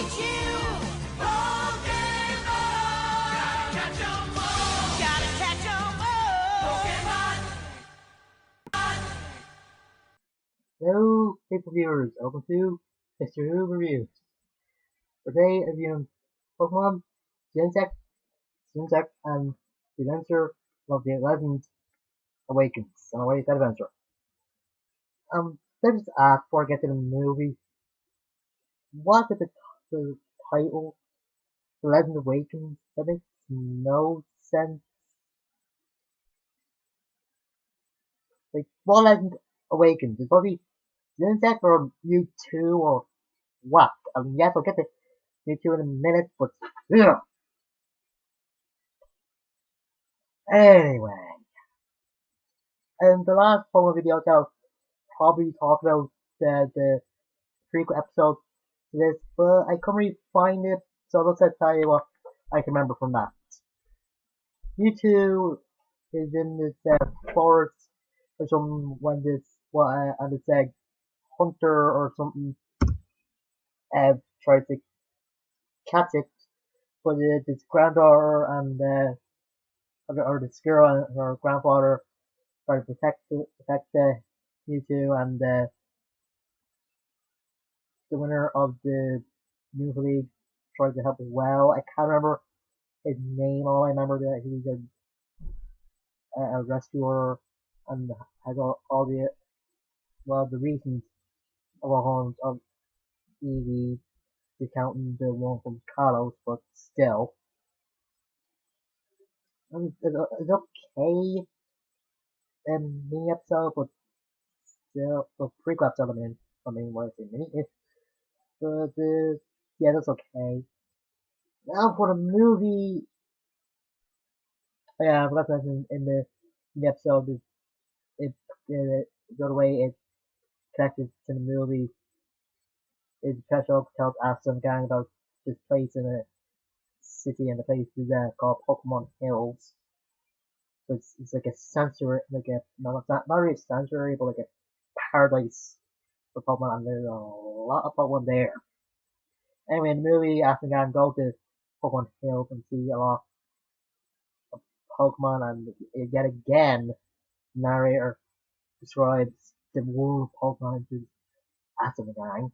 meet you. Pokemon. Gotta catch 'em all. Gotta catch 'em all. Pokemon. Hello, people viewers, welcome to Mr.Who reviews. Today, reviewing Pokemon Genesect, and the Adventure of the Legend Awakens. And away that adventure. Let's just ask before I get to the movie. What is the title? The Legend Awakens? That makes no sense. Like, what Legend Awakens? It's probably Genesect or Mewtwo or what? I mean, yes, I'll get to Mewtwo in a minute, but ugh. Anyway, in the last Pokemon video, I'll probably talk about the prequel episode to this, but I couldn't really find it, so let's tell you what I can remember from that. Mewtwo is in this forest or something when this, and it's a hunter or something tries to catch it, but its granddaughter and or this girl and her grandfather try to protect Mewtwo, and the winner of the New League tried to help as well. I can't remember his name. All I remember that he was a rescuer and has all the reasons of our horns of Eevee discounting the one from Kalos, but still, it's okay in mini episode, but still, the prequel episode. What I say mini, but yeah, that's okay. Now for the movie, yeah, I forgot to mention in the episode, it, the other way it connected to the movie is Cheshire tells Aston Gang about this place in a city, and the place is called Pokemon Hills. So it's like a sanctuary, no, it's not really a sanctuary, but like a paradise for Pokemon, and there's a lot of Pokemon there. Anyway, in the movie, Aston Gang go to Pokemon Hills and see a lot of Pokemon, and yet again, narrator describes the world of Pokemon to Aston Gang.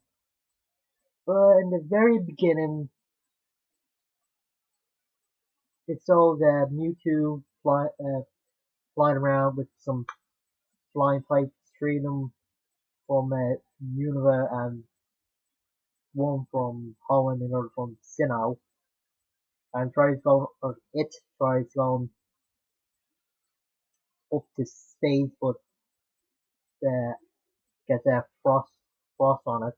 But in the very beginning, it shows Mewtwo flying around with some flying types, three of them from Unova and one from Holland and another from Sinnoh, and it tries going up to space, but gets a frost on it,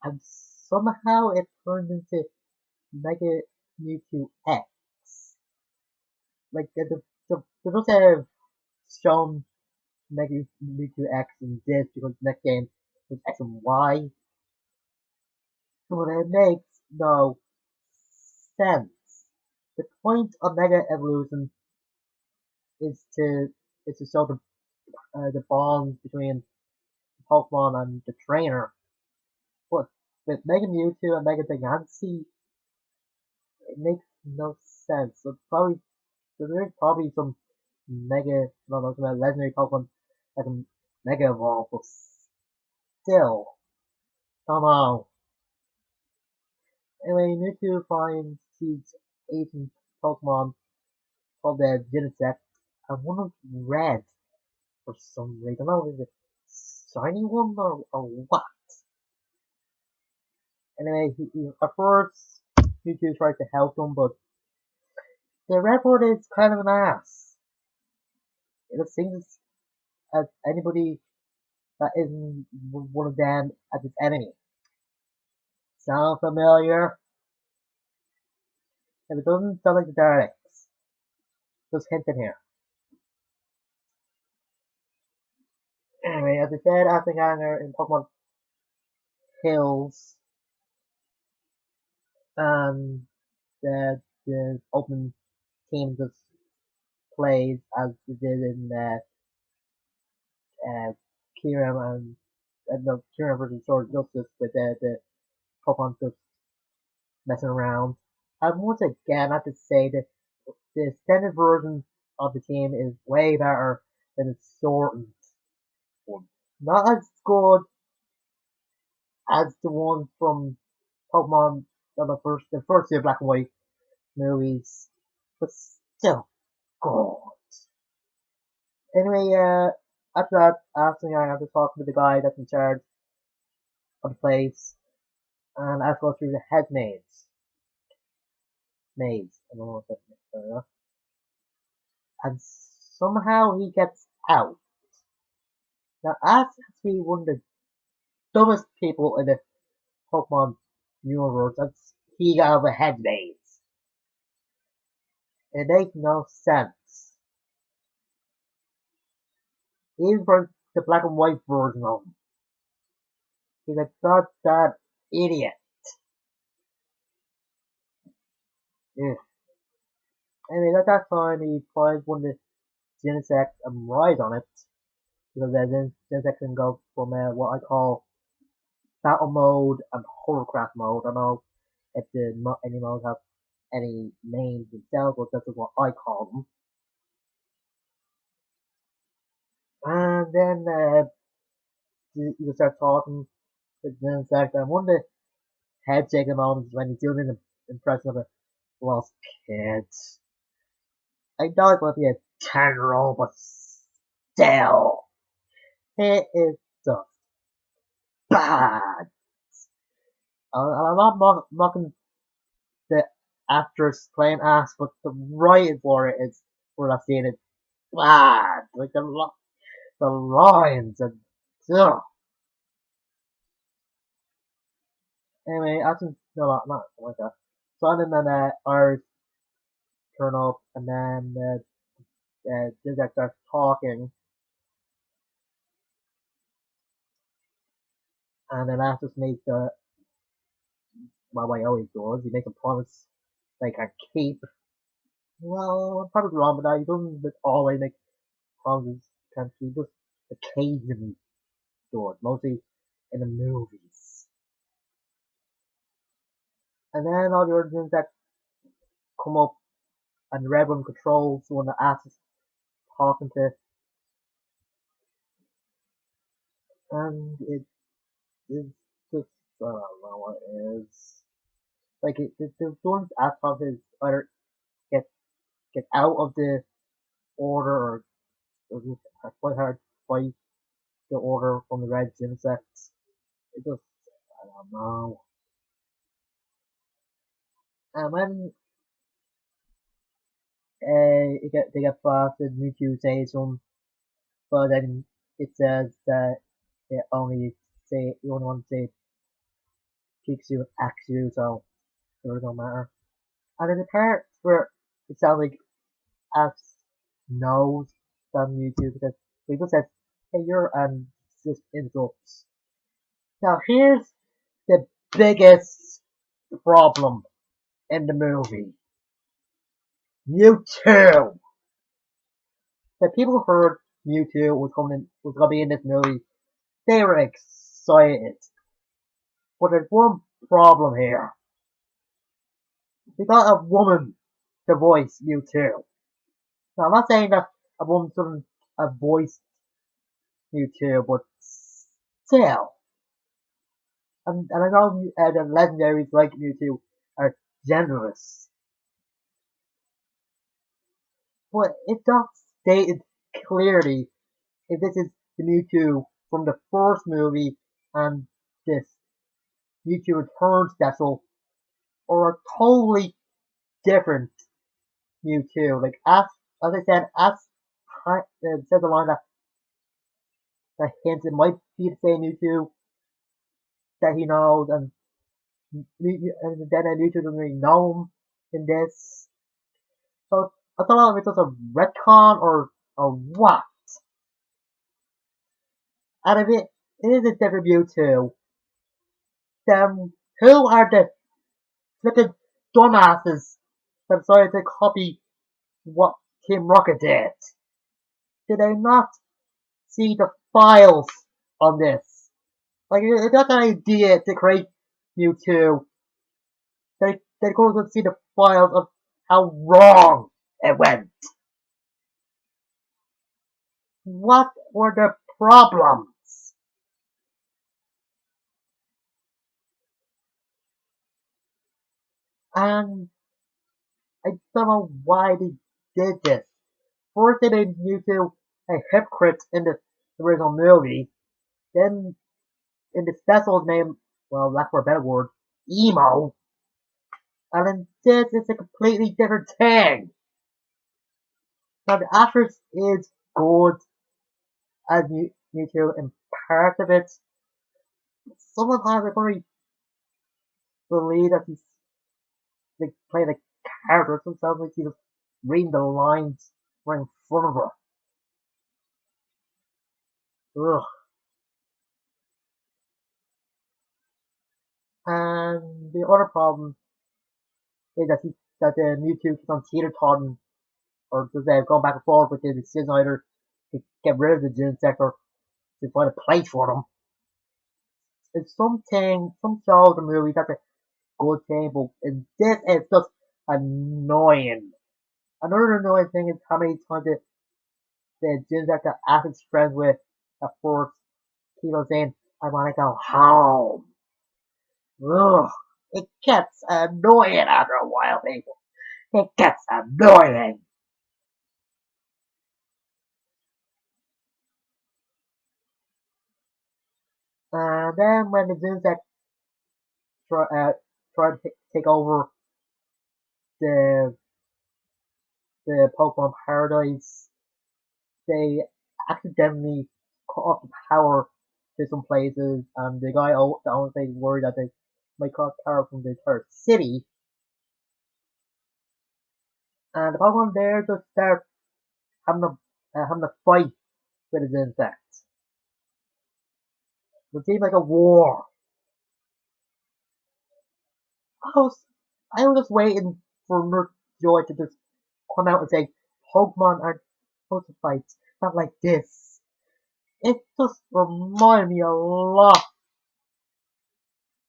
and somehow it turns into Mega Mewtwo X. Like they just have shown Mega Mewtwo X in this because the next game was X and Y, but it makes no sense. The point of Mega Evolution is to show the bonds between Pokemon and the trainer, but with Mega Mewtwo and Mega Gigancy, it makes no sense. So there's probably some some legendary Pokemon that can Mega Evolve, but still, come on. Anyway, Mewtwo finds seeds ancient Pokemon called the Genesect, and one of red for some reason. I don't know if it's a shiny one or what. Anyway, at first, Mewtwo tries to help him, but the red one is kind of an ass. It seems as anybody that isn't one of them as its enemy. Sound familiar? If it doesn't sound like the Daleks, just hinting here. Anyway, as I said, Aspenganger in Pokemon Hills, and the open team just plays as they did in Kieran and no Kieran versus Sword Justice with the Pokemon just messing around. And once again, I have to say that the extended version of the team is way better than the shortened one. Not as good as the one from Pokemon the first two black and white movies, but still good. Anyway, after that, after I have to talk to the guy that's in charge of the place, and I have to go through the head maze. I don't know if that's fair enough. And somehow he gets out. Now, as has to be one of the dumbest people in the Pokemon universe, that's he got out of a head maze. It makes no sense. Even for the black and white version of him. He's a goddamn idiot. Ugh. Anyway, at that time, he finds one of the Genesect and rides on it. Because then Genesect can go from what I call battle mode and hovercraft mode. I don't know if any modes have any names themselves, but that's what I call them. And then you start talking to Genesect, and one of the head shaking moments when he's doing an impression of a lost kid. I know it's going to be a 10-year-old, but still, it is just bad. I'm not mocking the actress playing ass, but the writing for it is, where I've seen it, bad. Like the lines and ugh. Anyway, actually, no, not like that. Simon and Irish turn up, and then Zizek starts talking, and then Ash just makes what he always does. He makes a promise they can keep. Well, I'm probably wrong, but he doesn't always make promises can't keep. Just occasionally do it, mostly in the movies. And then all the other things that come up, and the red one controls the one that Ash is talking to, and it is just I don't know what it is. Like the ones Ash talks is either get get out of the order, or just quite hard to fight the order from the red insects. It just I don't know. And when they get blasted, Mewtwo says some, but then it says that it only say you only want to say Pikachu and Axew, so it really don't matter. And in the part where it sounds like Ash knows that Mewtwo, because he just says, "Hey, you're," and just interrupts. Now here's the biggest problem in the movie. Mewtwo. The people who heard Mewtwo was gonna be in this movie, they were excited. But there's one problem here. They got a woman to voice Mewtwo. Now I'm not saying that a woman shouldn't have voiced Mewtwo, but still. And I know the legendaries like Mewtwo are generous. But it's not stated clearly if this is the Mewtwo from the first movie and this Mewtwo Return special, or a totally different Mewtwo. Like as I said, said the line that hints it might be the same Mewtwo that he knows, and then Mewtwo doesn't really know him in this. So I don't know if it's just a retcon or what. And if it is a different Mewtwo, then who are the flippin' dumbasses that decided to copy what Team Rocket did? Did they not see the files on this? Like, it got an idea to create Mewtwo. They go to see the files of how wrong it went. What were the problems? And I don't know why they did this. First they made Mewtwo a hypocrite in the original movie, then in the specials made him, well, lack for a better word, emo, and then this is a completely different thing. Now the actress is good as Mewtwo in part of it. Sometimes I really believe that he's like playing a character. Sometimes like he's just reading the lines right in front of her. Ugh. And the other problem is that the Mewtwo keeps on teeter-totting or just going back and forth with the decision either to get rid of the Genesect or to find a place for them. It's something, some shows and movies that's a good thing, but in this it's just annoying. Another annoying thing is how many times the Genesect that Athens friends with at first keep on saying, I wanna go home. Ugh. It gets annoying after a while, people. It gets annoying. And then when the Genesect try, try to take over the Pokemon Paradise, they accidentally cut off the power to some places, and the guy the owner is worried that they might cut power from the entire city, and the Pokemon there just start having a fight with his insects. It seems like a war. I was, I was just waiting for Nerd Joy to just come out and say, Pokemon aren't supposed to fight, not like this. It just reminded me a lot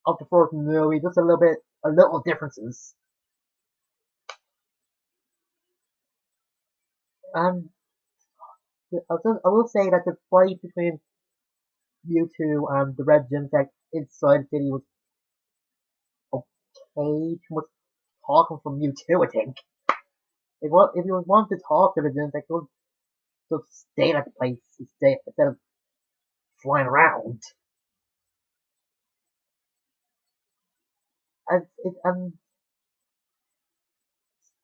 of the first movie, just a little differences. And I will say that the fight between Mewtwo and the Red Gym Tech inside the city was okay. Too much talking from Mewtwo, I think. If you wanted to talk to the Gym Tech, you would just stay at the place instead of flying around. And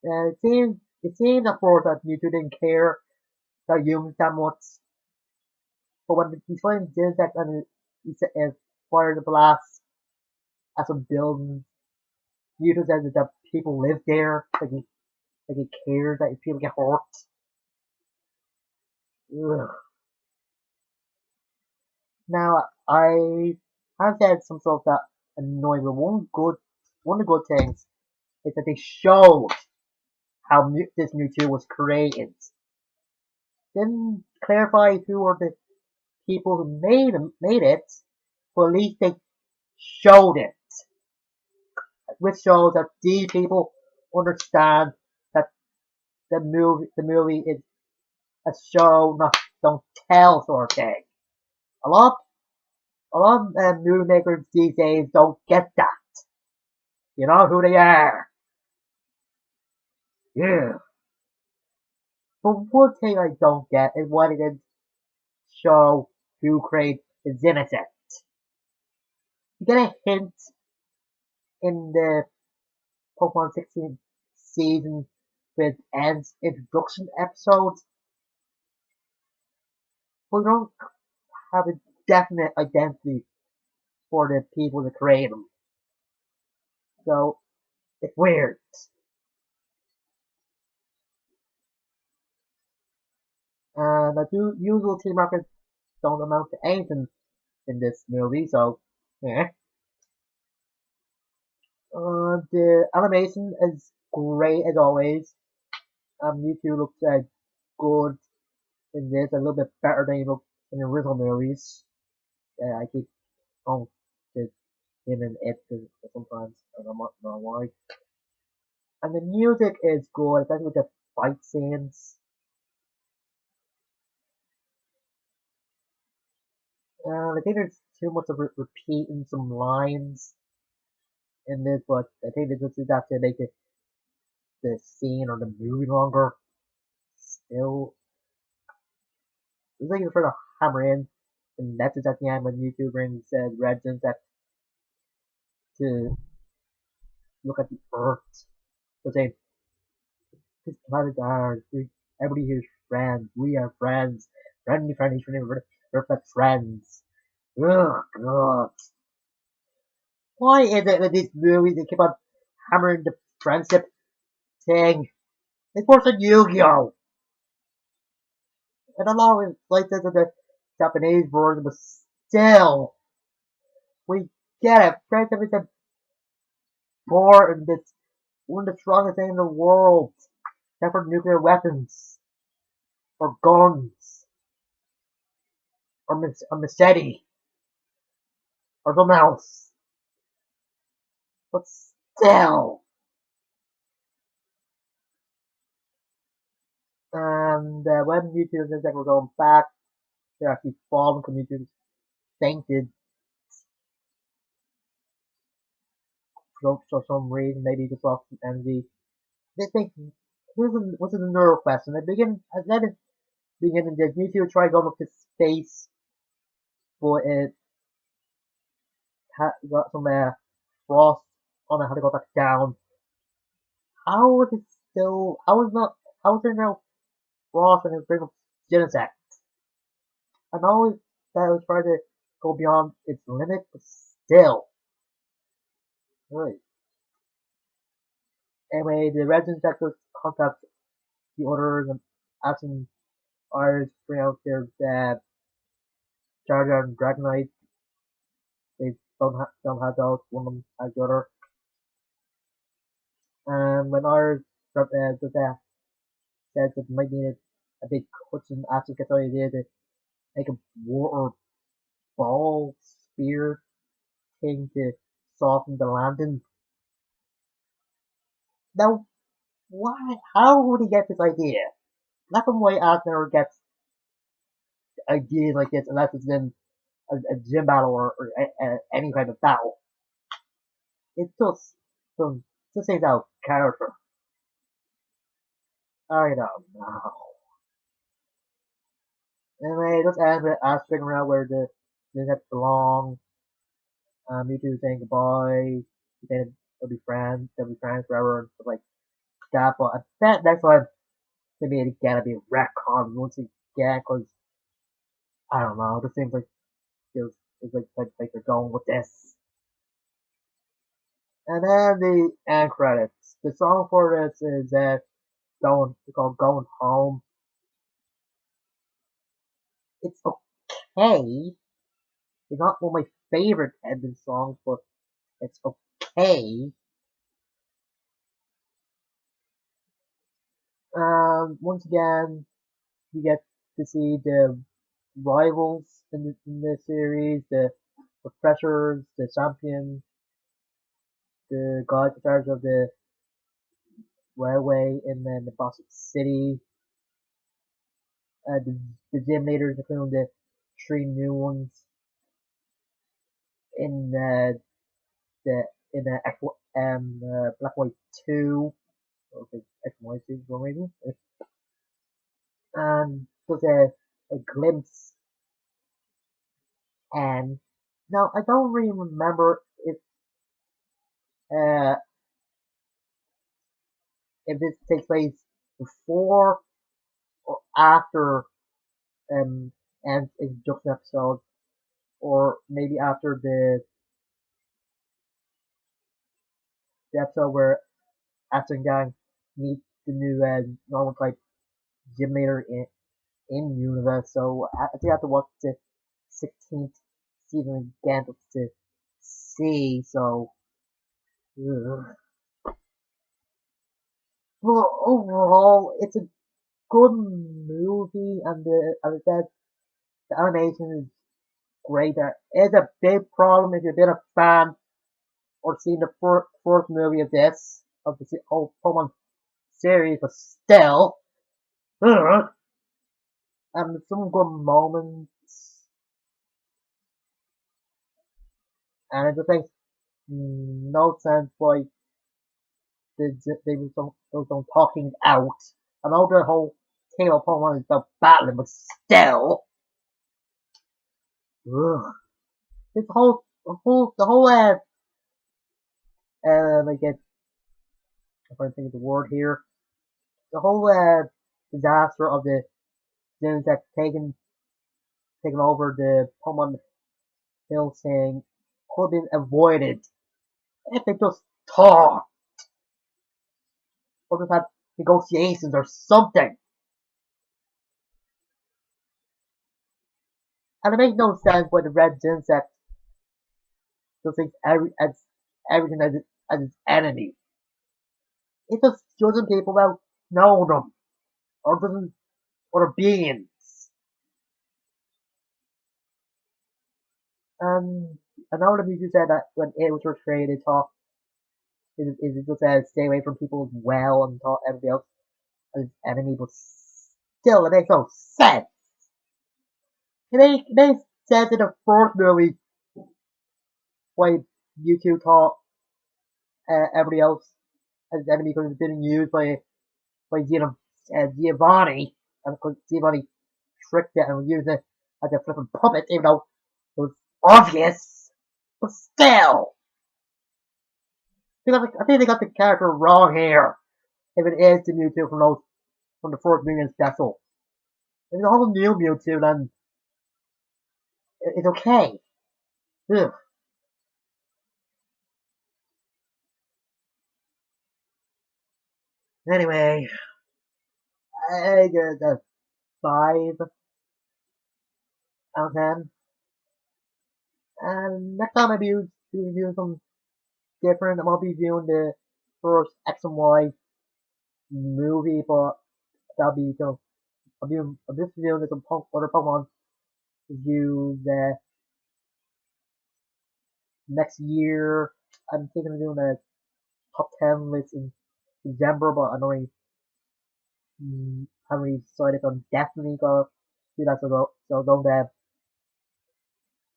it seems at first that Mewtwo didn't care about humans that much, but when he's fighting Gym Tech and he fired the blast at some buildings, Mewtwo says that people live there, like he cares that if people get hurt. Ugh. Now I have said some stuff that annoy me. One of the good things is that they showed how this Mewtwo was created. Didn't clarify who were the people who made it, but at least they showed it, which shows that these people understand that the movie is a show, not don't tell sort of thing. A lot a lot of movie makers these days don't get that. You know who they are. Yeah. But one thing I don't get is why they didn't show who created the Genesect. You get a hint in the Pokemon 16 season with End's introduction episodes, but you don't have a definite identity for the people that create them. So it's weird. And the usual team records don't amount to anything in this movie, so yeah. The animation is great as always. Mewtwo looks good in this, a little bit better than he looked in the original movies. I keep on him and it sometimes. I don't know why. And the music is good, especially with the fight scenes. I think there's too much of repeating some lines in this, but I think they just do that to make the scene or the movie longer. Still, it's like you're trying to hammer in the message at the end when YouTube brings Red Genesect to look at the Earth. So saying, this planet is ours. Everybody here is friends. We are friends. Friendly. We're friends. Ugh, God. Why is it with these movies they keep on hammering the friendship thing? It's worse than Yu-Gi-Oh! I don't know, it's like this in the Japanese version, but still, we get it. Friendship is important. It's one of the strongest things in the world. Except for nuclear weapons, or guns, or a machete, or something else. But still. And when YouTube says that we're going back, they're actually falling because YouTube fainted for some reason. Maybe just lost some energy. They think, what's another question? Let it begin in this. YouTube tried going up to space, but it got some frost on it, had to go back down. How is it still, how is there no frost and it's bring up Genesect? I know that it was trying to go beyond its limit, but still. Right. Anyway, the Red Genesect contact the others and asking others to bring out their Jar and Dragonite. They don't have those, one of them has the other. And when ours just said that might need a big Hudson after gets the idea to make a water ball spear thing to soften the landing. Now, why? How would he get this idea? Not from why Asner gets ideas like this unless it's in a gym battle or any kind of battle. It just seems out of character. I don't know. Anyway, just ends with us figuring out where the net belong. Mewtwo saying goodbye. Saying they'll be friends forever and stuff like that. But I bet next time they made it gotta be a retcon once again, cause I don't know. It just seems like it's like they're going with this. And then the end credits. The song for this is it's called Going Home. It's okay. It's not one of my favorite ending songs, but it's okay. Once again, you get to see the rivals in the series, the professors, the champion, the guys in charge of the railway in the Boston City, the gym leaders, including the three new ones in the in the Black White 2, or X White 2 for some reason, and just a glimpse. And now I don't really remember uh, if this takes place before or after and introduction episode, or maybe after the episode where Ashton Gang meets the new normal type gym leader in universe. So I think I have to watch the 16th season again to see. So, ugh. But overall, it's a good movie, and as I said, the animation is great. There is a big problem if you've been a fan or seen the fourth movie of the whole Pokemon series, but still, and some good moments, and it just makes no sense why they were some talking out. I know the whole thing of Pokemon is about battling, but still, ugh. This I get, I'm trying to think of the word here. The whole disaster of the Genesect taking over the Pokemon Hill thing could have been avoided if they just talked or just had negotiations or something. And it makes no sense why the Red Genesect just thinks everything as its enemy. It just judging people without knowing them or doesn't other beings. I know that you said that when it was portrayed, it talked it just said stay away from people as well and talk everybody else as enemy, but still it makes no sense. They said in the fourth movie why you two thought everybody else as enemy because it's been used by Giovanni, and because Giovanni tricked it and was using it as a flipping puppet, even though it was obvious, but still. I think they got the character wrong here. If it is the Mewtwo from the fourth Minion special. If it's a whole new Mewtwo, then it's okay. Ugh. Anyway, I give it a 5 out of 10. And next time I be reviewing something different, I might be viewing the first X and Y movie, but that'll be, I'll be reviewing some other Pokemon reviews next year. I'm thinking of doing a top 10 list in December, but I know haven't really decided if I'm definitely gonna do that, so don't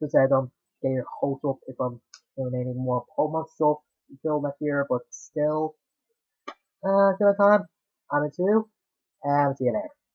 just don't get your hopes up if I'm doing any more Pokemon stuff until next year, but still, till that time, I'm in two, and see you later.